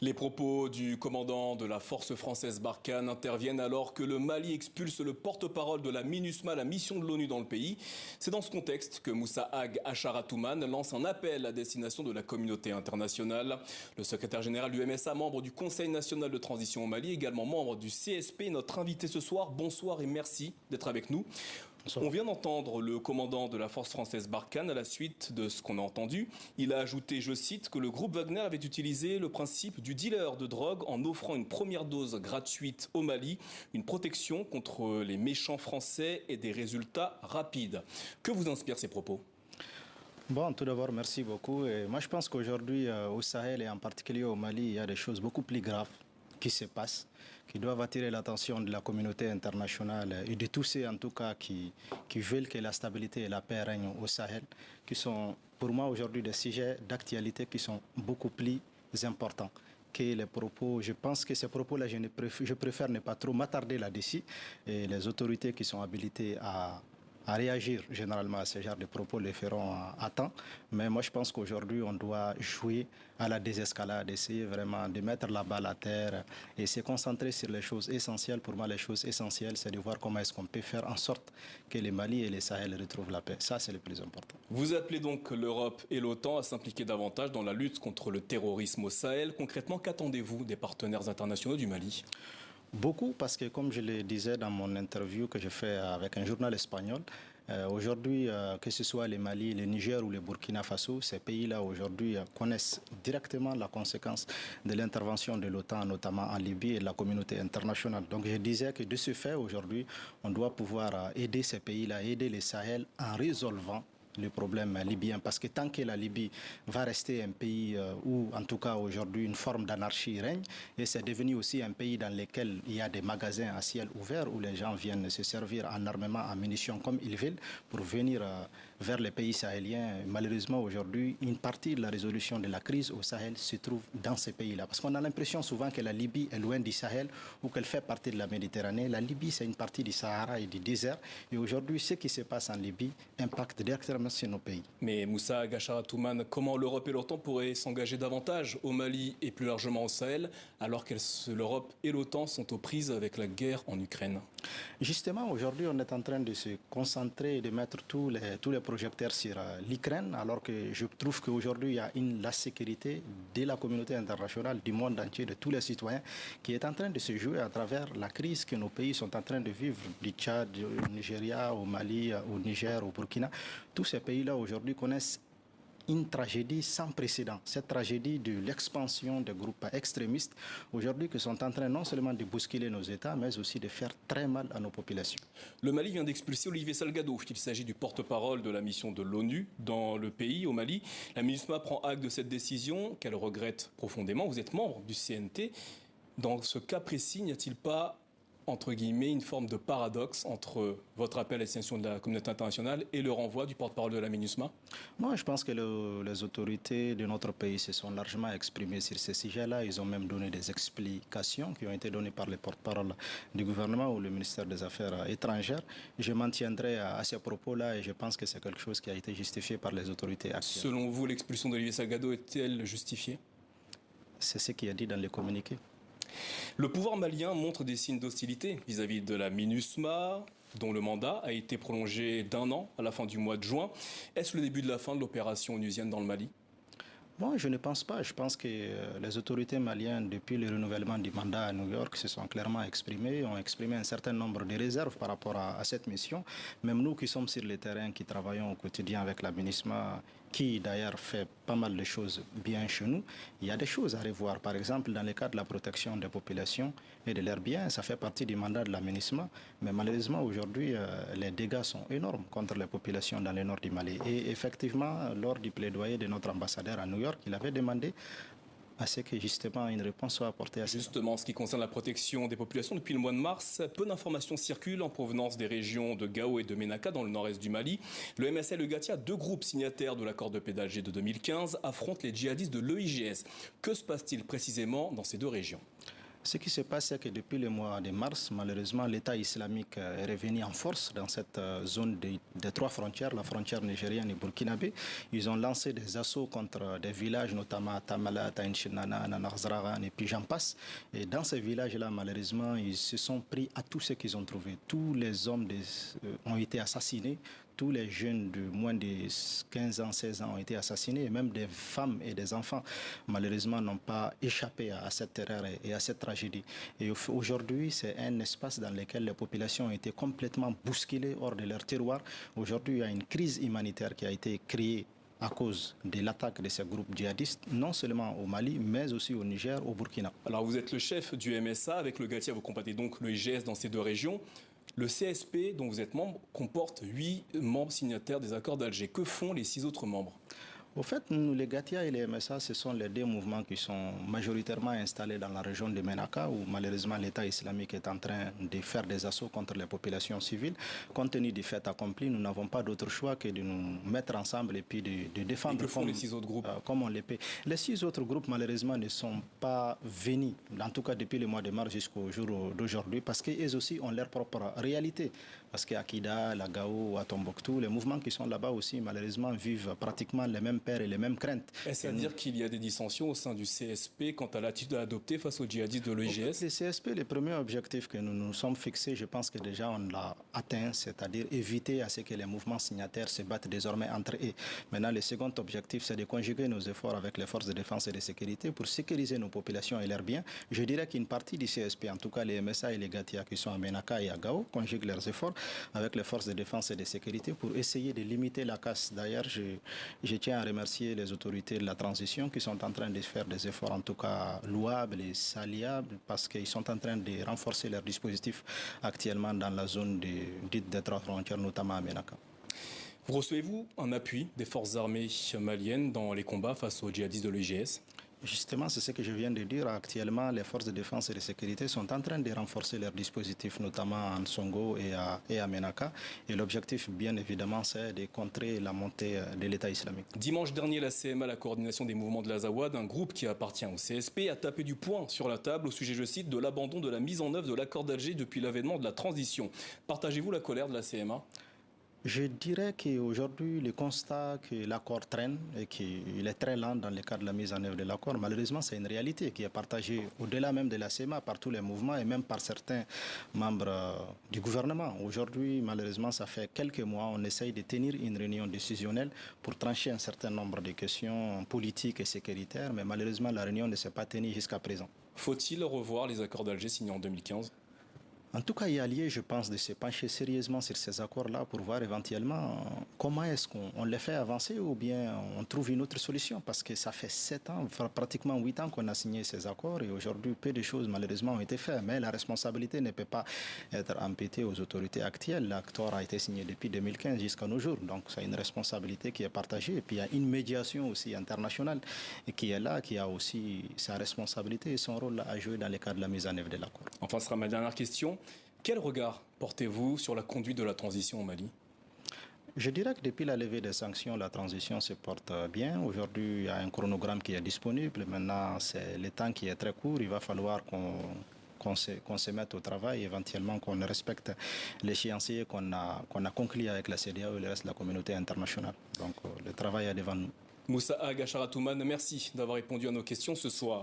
Les propos du commandant de la force française Barkhane interviennent alors que le Mali expulse le porte-parole de la MINUSMA, la mission de l'ONU dans le pays. C'est dans ce contexte que Moussa Ag Acharatoumane lance un appel à destination de la communauté internationale. Le secrétaire général du MSA, membre du Conseil national de transition au Mali, également membre du CSP, notre invité ce soir. Bonsoir et merci d'être avec nous. On vient d'entendre le commandant de la force française Barkhane à la suite de ce qu'on a entendu. Il a ajouté, je cite, que le groupe Wagner avait utilisé le principe du dealer de drogue en offrant une première dose gratuite au Mali, une protection contre les méchants français et des résultats rapides. Que vous inspirent ces propos ? Bon, tout d'abord, merci beaucoup. Et moi, je pense qu'aujourd'hui, au Sahel et en particulier au Mali, il y a des choses beaucoup plus graves qui se passent, qui doivent attirer l'attention de la communauté internationale et de tous ceux, en tout cas, qui veulent que la stabilité et la paix règnent au Sahel, qui sont, pour moi, aujourd'hui, des sujets d'actualité qui sont beaucoup plus importants que les propos. Je pense que ces propos-là, je préfère ne pas trop m'attarder là-dessus. Et les autorités qui sont habilitées à réagir généralement à ce genre de propos le feront à temps. Mais moi, je pense qu'aujourd'hui, on doit jouer à la désescalade, essayer vraiment de mettre la balle à terre et se concentrer sur les choses essentielles. Pour moi, les choses essentielles, c'est de voir comment est-ce qu'on peut faire en sorte que les Mali et les Sahel retrouvent la paix. Ça, c'est le plus important. Vous appelez donc l'Europe et l'OTAN à s'impliquer davantage dans la lutte contre le terrorisme au Sahel. Concrètement, qu'attendez-vous des partenaires internationaux du Mali ? Beaucoup, parce que comme je le disais dans mon interview que je fais avec un journal espagnol, aujourd'hui, que ce soit le Mali, le Niger ou le Burkina Faso, ces pays-là aujourd'hui connaissent directement la conséquence de l'intervention de l'OTAN, notamment en Libye et de la communauté internationale. Donc je disais que de ce fait, aujourd'hui, on doit pouvoir aider ces pays-là, aider les Sahel en résolvant le problème libyen, parce que tant que la Libye va rester un pays où, en tout cas aujourd'hui, une forme d'anarchie règne, et c'est devenu aussi un pays dans lequel il y a des magasins à ciel ouvert où les gens viennent se servir en armement, en munitions comme ils veulent pour venir vers les pays sahéliens. Malheureusement, aujourd'hui, une partie de la résolution de la crise au Sahel se trouve dans ces pays-là, parce qu'on a l'impression souvent que la Libye est loin du Sahel ou qu'elle fait partie de la Méditerranée. La Libye, c'est une partie du Sahara et du désert, et aujourd'hui, ce qui se passe en Libye impacte directement nos pays. Mais Moussa Ag Acharatoumane, comment l'Europe et l'OTAN pourraient s'engager davantage au Mali et plus largement au Sahel, alors que l'Europe et l'OTAN sont aux prises avec la guerre en Ukraine? Justement, aujourd'hui, on est en train de se concentrer et de mettre tous les projecteurs sur l'Ukraine, alors que je trouve qu'aujourd'hui, il y a la sécurité de la communauté internationale, du monde entier, de tous les citoyens, qui est en train de se jouer à travers la crise que nos pays sont en train de vivre, du Tchad, au Nigeria, au Mali, au Niger, au Burkina. Tous ces pays-là aujourd'hui connaissent une tragédie sans précédent. Cette tragédie de l'expansion des groupes extrémistes aujourd'hui qui sont en train non seulement de bousculer nos États, mais aussi de faire très mal à nos populations. Le Mali vient d'expulser Olivier Salgado. Il s'agit du porte-parole de la mission de l'ONU dans le pays, au Mali. La MINUSMA prend acte de cette décision qu'elle regrette profondément. Vous êtes membre du CNT. Dans ce cas précis, n'y a-t-il pas, entre guillemets, une forme de paradoxe entre votre appel à destination de la communauté internationale et le renvoi du porte-parole de la MINUSMA? Moi, je pense que les autorités de notre pays se sont largement exprimées sur ces sujets-là. Ils ont même donné des explications qui ont été données par les porte-parole du gouvernement ou le ministère des Affaires étrangères. Je m'en tiendrai à ces propos-là et je pense que c'est quelque chose qui a été justifié par les autorités actuelles. Selon vous, l'expulsion d'Olivier Salgado est-elle justifiée? C'est ce qui est dit dans les communiqués. Le pouvoir malien montre des signes d'hostilité vis-à-vis de la MINUSMA, dont le mandat a été prolongé d'1 an à la fin du mois de juin. Est-ce le début de la fin de l'opération onusienne dans le Mali? Bon, je ne pense pas. Je pense que les autorités maliennes, depuis le renouvellement du mandat à New York, se sont clairement exprimées, ont exprimé un certain nombre de réserves par rapport à cette mission. Même nous qui sommes sur le terrain, qui travaillons au quotidien avec la MINUSMA, qui d'ailleurs fait pas mal de choses bien chez nous, il y a des choses à revoir. Par exemple, dans le cas de la protection des populations et de leurs biens, ça fait partie du mandat de la MINUSMA. Mais malheureusement, aujourd'hui, les dégâts sont énormes contre les populations dans le nord du Mali. Et effectivement, lors du plaidoyer de notre ambassadeur à New York, il avait demandé à ce que justement une réponse soit apportée à ça. Justement, en ce qui concerne la protection des populations, depuis le mois de mars, peu d'informations circulent en provenance des régions de Gao et de Ménaka dans le nord-est du Mali. Le MSA et le Gatia, deux groupes signataires de l'accord de paix d'Alger de 2015, affrontent les djihadistes de l'EIGS. Que se passe-t-il précisément dans ces deux régions? Ce qui se passe, c'est que depuis le mois de mars, malheureusement, l'État islamique est revenu en force dans cette zone des trois frontières, la frontière nigérienne et burkinabé. Ils ont lancé des assauts contre des villages, notamment Tamala, Taïnchinana, Nanakzragan et puis j'en passe. Et dans ces villages-là, malheureusement, ils se sont pris à tout ce qu'ils ont trouvé. Tous les hommes ont été assassinés. Tous les jeunes de moins de 15 ans, 16 ans ont été assassinés et même des femmes et des enfants, malheureusement, n'ont pas échappé à cette terreur et à cette tragédie. Et aujourd'hui, c'est un espace dans lequel les populations ont été complètement bousculées hors de leur terroir. Aujourd'hui, il y a une crise humanitaire qui a été créée à cause de l'attaque de ces groupes djihadistes, non seulement au Mali, mais aussi au Niger, au Burkina. Alors vous êtes le chef du MSA, avec le GATIA, vous combattez donc le IGS dans ces deux régions. Le CSP, dont vous êtes membre, comporte 8 membres signataires des accords d'Alger. Que font les 6 autres membres ? Au fait, nous, les GATIA et les MSA, ce sont les deux mouvements qui sont majoritairement installés dans la région de Ménaka, où malheureusement l'État islamique est en train de faire des assauts contre les populations civiles. Compte tenu du fait accompli, nous n'avons pas d'autre choix que de nous mettre ensemble et puis de défendre. Et que font les 6 autres groupes comme on les paie. Les 6 autres groupes, malheureusement, ne sont pas venus, en tout cas depuis le mois de mars jusqu'au jour d'aujourd'hui, parce qu'eux aussi ont leur propre réalité. Parce qu'à Kida, la Gao, à Tombouctou, les mouvements qui sont là-bas aussi, malheureusement, vivent pratiquement les mêmes peurs et les mêmes craintes. Est-ce à dire qu'il y a des dissensions au sein du CSP quant à l'attitude à adopter face aux djihadistes de l'IGS ? Le CSP, le premier objectif que nous nous sommes fixés, je pense que déjà on l'a atteint, c'est-à-dire éviter à ce que les mouvements signataires se battent désormais entre eux. Maintenant, le second objectif, c'est de conjuguer nos efforts avec les forces de défense et de sécurité pour sécuriser nos populations et leurs biens. Je dirais qu'une partie du CSP, en tout cas les MSA et les GATIA qui sont à Ménaka et à Gao, conjuguent leurs efforts avec les forces de défense et de sécurité pour essayer de limiter la casse. D'ailleurs, je tiens à remercier les autorités de la transition qui sont en train de faire des efforts en tout cas louables et saliables parce qu'ils sont en train de renforcer leurs dispositifs actuellement dans la zone dite des trois frontières, notamment à Ménaka. Vous recevez-vous un appui des forces armées maliennes dans les combats face aux djihadistes de l'IGS ? Justement, c'est ce que je viens de dire. Actuellement, les forces de défense et de sécurité sont en train de renforcer leurs dispositifs, notamment en Songo et à Ménaka. Et l'objectif, bien évidemment, c'est de contrer la montée de l'État islamique. Dimanche dernier, la CMA, la coordination des mouvements de l'Azawad, un groupe qui appartient au CSP, a tapé du poing sur la table au sujet, je cite, de l'abandon de la mise en œuvre de l'accord d'Alger depuis l'avènement de la transition. Partagez-vous la colère de la CMA ? Je dirais qu'aujourd'hui, le constat que l'accord traîne et qu'il est très lent dans le cadre de la mise en œuvre de l'accord, malheureusement, c'est une réalité qui est partagée au-delà même de la CMA par tous les mouvements et même par certains membres du gouvernement. Aujourd'hui, malheureusement, ça fait quelques mois, on essaye de tenir une réunion décisionnelle pour trancher un certain nombre de questions politiques et sécuritaires, mais malheureusement, la réunion ne s'est pas tenue jusqu'à présent. Faut-il revoir les accords d'Alger signés en 2015 ? En tout cas, il y a lieu, je pense, de se pencher sérieusement sur ces accords-là pour voir éventuellement comment est-ce qu'on les fait avancer ou bien on trouve une autre solution. Parce que ça fait 7 ans, pratiquement 8 ans qu'on a signé ces accords et aujourd'hui, peu de choses malheureusement ont été faites. Mais la responsabilité ne peut pas être imputée aux autorités actuelles. L'accord a été signé depuis 2015 jusqu'à nos jours. Donc, c'est une responsabilité qui est partagée. Et puis, il y a une médiation aussi internationale qui est là, qui a aussi sa responsabilité et son rôle à jouer dans le cadre de la mise en œuvre de l'accord. Enfin, ce sera ma dernière question. Quel regard portez-vous sur la conduite de la transition au Mali ? Je dirais que depuis la levée des sanctions, la transition se porte bien. Aujourd'hui, il y a un chronogramme qui est disponible. Maintenant, c'est le temps qui est très court. Il va falloir qu'on se mette au travail, éventuellement qu'on respecte l'échéancier qu'on a conclu avec la CEDEAO et le reste de la communauté internationale. Donc, le travail est devant nous. Moussa Ag Acharatoumane, merci d'avoir répondu à nos questions ce soir.